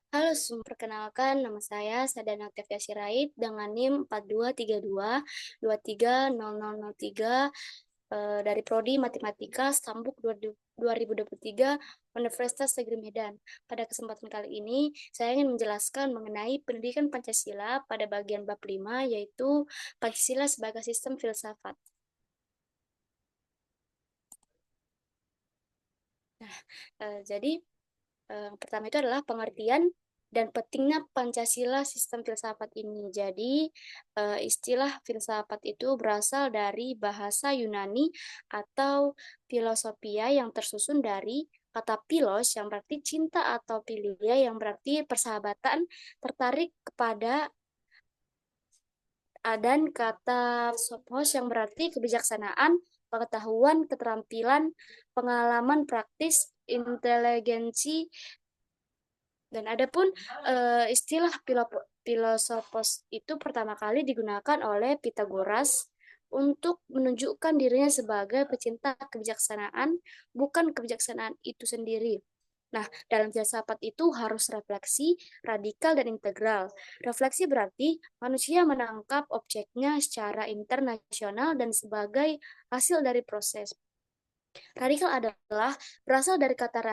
Halo, perkenalkan nama saya Sadana Octavia Sirait dengan NIM 4232 dari Prodi Matematika Stambuk 2023 Universitas Negeri Medan. Pada kesempatan kali ini, saya ingin menjelaskan mengenai pendidikan Pancasila pada bagian bab 5, yaitu Pancasila sebagai sistem filsafat. Jadi, yang pertama itu adalah pengertian dan pentingnya Pancasila sistem filsafat ini. Jadi, istilah filsafat itu berasal dari bahasa Yunani atau filosofia yang tersusun dari kata philos yang berarti cinta atau philia yang berarti persahabatan, tertarik kepada, dan kata sophos yang berarti kebijaksanaan, pengetahuan, keterampilan, pengalaman praktis, inteligensi. Dan adapun istilah filosofos itu pertama kali digunakan oleh Pitagoras untuk menunjukkan dirinya sebagai pecinta kebijaksanaan, bukan kebijaksanaan itu sendiri. Nah, dalam filsafat itu harus refleksi, radikal, dan integral. Refleksi berarti manusia menangkap objeknya secara internasional dan sebagai hasil dari proses. Radikal adalah berasal dari kata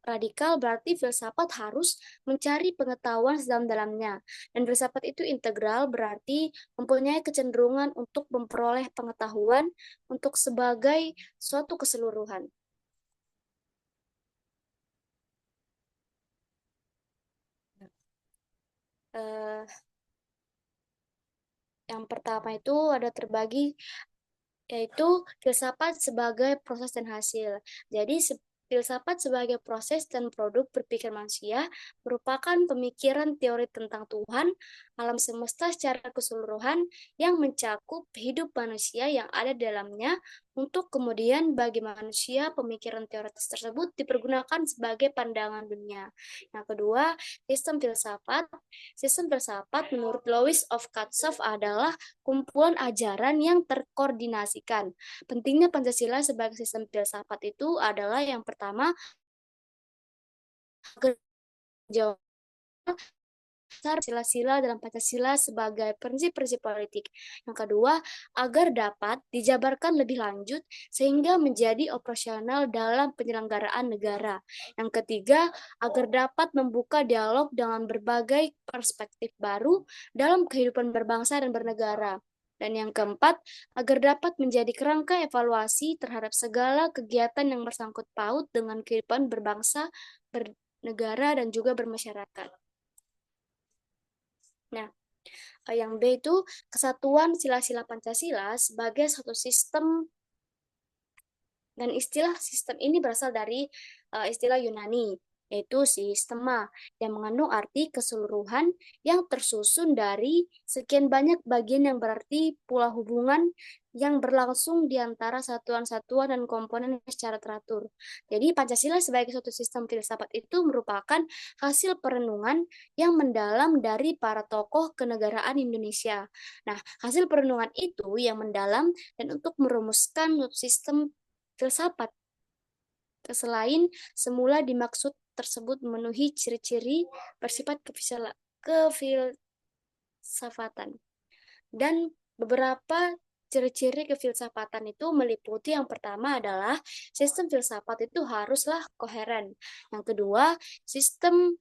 radikal berarti filsafat harus mencari pengetahuan sedalam-dalamnya. Dan filsafat itu integral berarti mempunyai kecenderungan untuk memperoleh pengetahuan untuk sebagai suatu keseluruhan. Eh, yang pertama itu ada terbagi, yaitu filsafat sebagai proses dan hasil. Jadi, filsafat sebagai proses dan produk berpikir manusia merupakan pemikiran teori tentang Tuhan, alam semesta secara keseluruhan yang mencakup hidup manusia yang ada di dalamnya, untuk kemudian bagi manusia pemikiran teoritis tersebut dipergunakan sebagai pandangan dunia. Yang kedua, sistem filsafat. Sistem filsafat menurut Louis of Katzoff adalah kumpulan ajaran yang terkoordinasikan. Pentingnya Pancasila sebagai sistem filsafat itu adalah yang pertama, jawab sila-sila dalam Pancasila sebagai prinsip-prinsip politik. Yang kedua, agar dapat dijabarkan lebih lanjut sehingga menjadi operasional dalam penyelenggaraan negara. Yang ketiga, agar dapat membuka dialog dengan berbagai perspektif baru dalam kehidupan berbangsa dan bernegara. Dan yang keempat, agar dapat menjadi kerangka evaluasi terhadap segala kegiatan yang bersangkut paut dengan kehidupan berbangsa, bernegara, dan juga bermasyarakat. Nah, yang B itu kesatuan sila-sila Pancasila sebagai satu sistem, dan istilah sistem ini berasal dari istilah Yunani, yaitu sistema, yang mengandung arti keseluruhan yang tersusun dari sekian banyak bagian yang berarti pula hubungan yang berlangsung di antara satuan-satuan dan komponen secara teratur. Jadi Pancasila sebagai suatu sistem filsafat itu merupakan hasil perenungan yang mendalam dari para tokoh kenegaraan Indonesia. Nah, hasil perenungan itu yang mendalam dan untuk merumuskan suatu sistem filsafat. Selain semula dimaksud tersebut memenuhi ciri-ciri bersifat kefilsafatan. Dan beberapa ciri-ciri kefilsafatan itu meliputi, yang pertama adalah sistem filsafat itu haruslah koheren. Yang kedua, sistem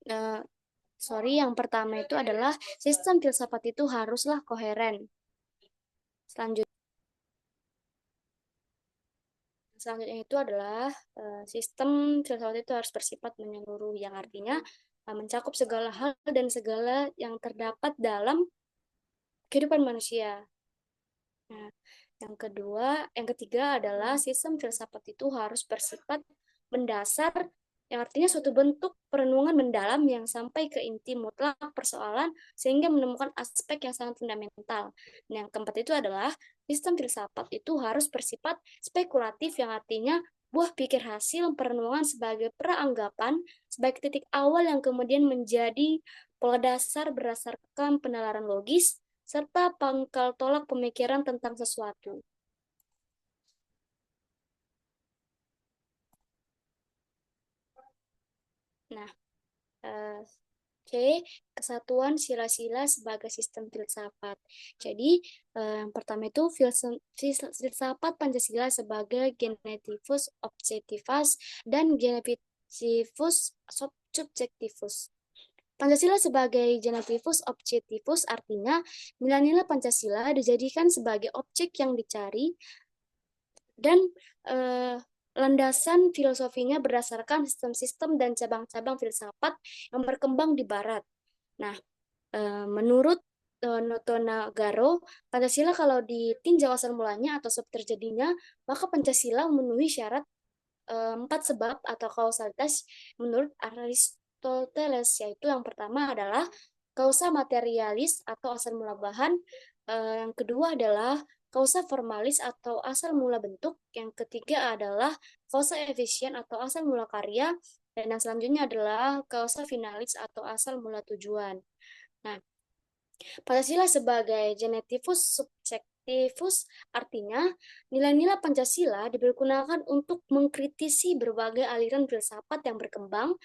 eh, yang pertama itu adalah sistem filsafat itu haruslah koheren. Selanjutnya Selanjutnya itu adalah sistem filsafat itu harus bersifat menyeluruh, yang artinya mencakup segala hal dan segala yang terdapat dalam kehidupan manusia. Nah, yang ketiga adalah sistem filsafat itu harus bersifat mendasar, yang artinya suatu bentuk perenungan mendalam yang sampai ke inti mutlak persoalan sehingga menemukan aspek yang sangat fundamental. Dan yang keempat itu adalah sistem filsafat itu harus bersifat spekulatif, yang artinya buah pikir hasil perenungan sebagai peranggapan, sebagai titik awal yang kemudian menjadi pola dasar berdasarkan penalaran logis serta pangkal tolak pemikiran tentang sesuatu. Nah, eh, oke, kesatuan sila-sila sebagai sistem filsafat. Jadi, yang pertama itu filsafat Pancasila sebagai genetivus objektivus dan genetivus subjektivus. Pancasila sebagai genetivus objektivus artinya nilai-nilai Pancasila dijadikan sebagai objek yang dicari dan eh, landasan filosofinya berdasarkan sistem-sistem dan cabang-cabang filsafat yang berkembang di Barat. Nah, menurut Notonagaro, Pancasila kalau ditinjau asal mulanya atau sebab terjadinya, maka Pancasila memenuhi syarat empat sebab atau kausalitas menurut Aristoteles, yaitu yang pertama adalah kausa materialis atau asal mula bahan, yang kedua adalah kausa formalis atau asal mula bentuk, yang ketiga adalah kausa efisien atau asal mula karya, dan yang selanjutnya adalah kausa finalis atau asal mula tujuan. Nah, Pancasila sebagai genetivus subjektivus artinya nilai-nilai Pancasila dipergunakan untuk mengkritisi berbagai aliran filsafat yang berkembang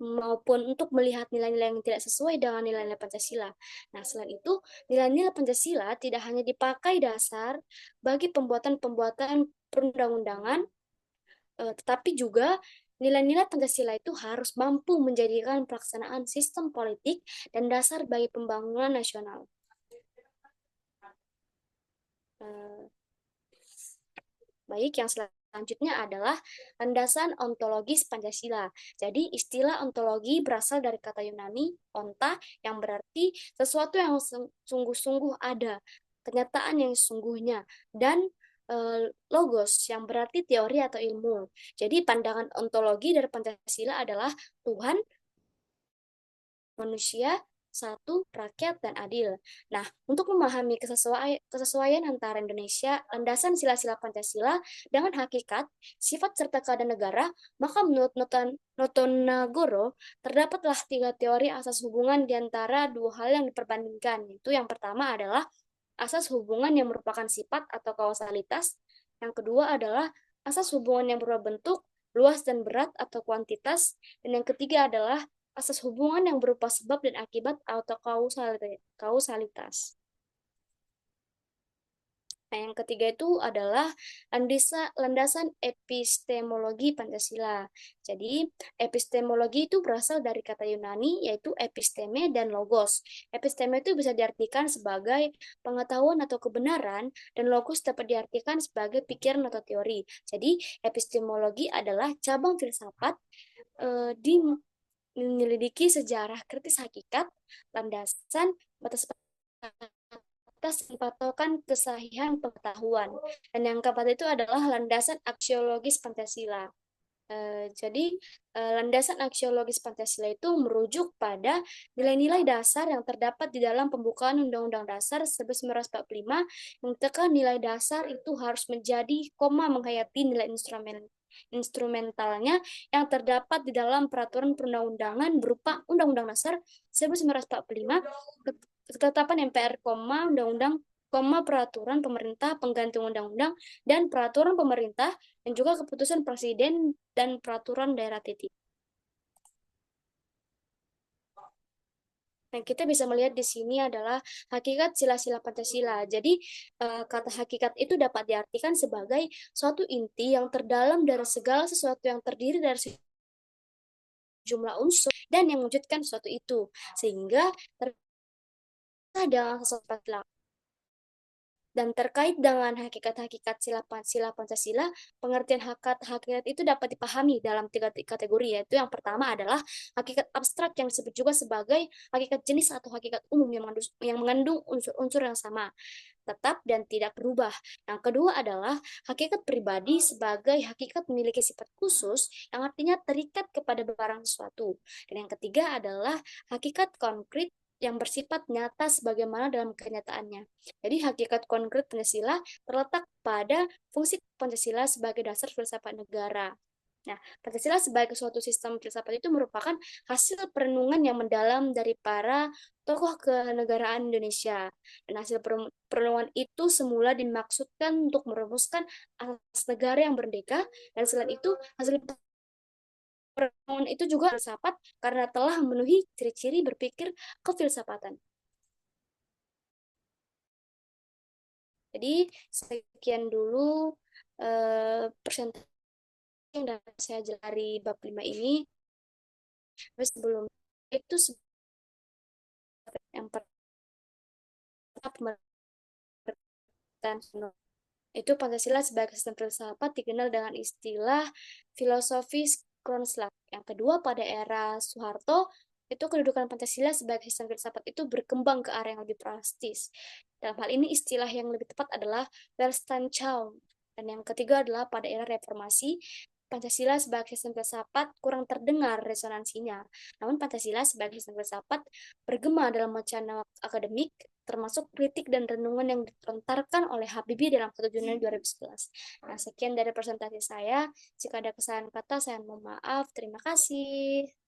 maupun untuk melihat nilai-nilai yang tidak sesuai dengan nilai-nilai Pancasila. Nah, selain itu, nilai-nilai Pancasila tidak hanya dipakai dasar bagi pembuatan-pembuatan perundang-undangan, tetapi juga nilai-nilai Pancasila itu harus mampu menjadikan pelaksanaan sistem politik dan dasar bagi pembangunan nasional. Eh, Baik, yang selanjutnya adalah landasan ontologis Pancasila. Jadi, istilah ontologi berasal dari kata Yunani onta yang berarti sesuatu yang sungguh-sungguh ada, kenyataan yang sesungguhnya, dan logos yang berarti teori atau ilmu. Jadi, pandangan ontologi dari Pancasila adalah Tuhan, manusia, satu, rakyat, dan adil. Nah, untuk memahami kesesuaian antara Indonesia, landasan sila-sila Pancasila dengan hakikat, sifat, serta keadaan negara, maka menurut Notonagoro, terdapatlah tiga teori asas hubungan di antara dua hal yang diperbandingkan. Yaitu yang pertama adalah asas hubungan yang merupakan sifat atau kausalitas. Yang kedua adalah asas hubungan yang berupa bentuk, luas dan berat atau kuantitas. Dan yang ketiga adalah asas hubungan yang berupa sebab dan akibat atau kausalitas. Nah, yang ketiga itu adalah landasan epistemologi Pancasila. Jadi, epistemologi itu berasal dari kata Yunani, yaitu episteme dan logos. Episteme itu bisa diartikan sebagai pengetahuan atau kebenaran, dan logos dapat diartikan sebagai pikiran atau teori. Jadi, epistemologi adalah cabang filsafat di menyelidiki sejarah kritis hakikat, landasan, batas atas patokan kesahihan pengetahuan. Dan yang keempat itu adalah landasan aksiologis Pancasila. Jadi, landasan aksiologis Pancasila itu merujuk pada nilai-nilai dasar yang terdapat di dalam pembukaan Undang-Undang Dasar 1945, yang tekan nilai dasar itu harus menjadi koma menghayati nilai instrumentalnya yang terdapat di dalam peraturan perundang-undangan berupa Undang-Undang Dasar 1945, ketetapan MPR, undang-undang, peraturan pemerintah pengganti undang-undang dan peraturan pemerintah, dan juga keputusan presiden dan peraturan daerah titik. Nah, kita bisa melihat di sini adalah hakikat sila-sila Pancasila. Jadi, kata hakikat itu dapat diartikan sebagai suatu inti yang terdalam dari segala sesuatu yang terdiri dari sejumlah unsur dan yang mewujudkan sesuatu itu. Sehingga dalam sesuatu dan terkait dengan hakikat-hakikat sila Pancasila, pengertian hakikat itu dapat dipahami dalam tiga kategori, yaitu yang pertama adalah hakikat abstrak yang disebut juga sebagai hakikat jenis atau hakikat umum yang mengandung unsur-unsur yang sama, tetap dan tidak berubah. Yang kedua adalah hakikat pribadi sebagai hakikat memiliki sifat khusus yang artinya terikat kepada barang sesuatu. Dan yang ketiga adalah hakikat konkret yang bersifat nyata sebagaimana dalam kenyataannya. Jadi hakikat konkret Pancasila terletak pada fungsi Pancasila sebagai dasar filsafat negara. Nah, Pancasila sebagai suatu sistem filsafat itu merupakan hasil perenungan yang mendalam dari para tokoh kenegaraan Indonesia. Dan hasil perenungan itu semula dimaksudkan untuk merumuskan asas negara yang merdeka, dan selain itu hasil Pertemuan itu juga filsafat karena telah memenuhi ciri-ciri berpikir kefilsafatan. Jadi sekian dulu presentasi yang dapat saya jelaskan dari bab 5 ini. Tapi sebelum itu yang pertama itu Pancasila sebagai sistem filsafat dikenal dengan istilah filosofis Kronslag. Yang kedua, pada era Soeharto, itu kedudukan Pancasila sebagai sistem filsafat itu berkembang ke arah yang lebih praktis. Dalam hal ini, istilah yang lebih tepat adalah Weltanschauung. Dan yang ketiga adalah pada era reformasi, Pancasila sebagai sistem filsafat kurang terdengar resonansinya. Namun Pancasila sebagai sistem filsafat bergema dalam wacana akademik, termasuk kritik dan renungan yang dilontarkan oleh Habibie dalam 1 Juni 2011. Nah, sekian dari presentasi saya. Jika ada kesalahan kata, saya mohon maaf. Terima kasih.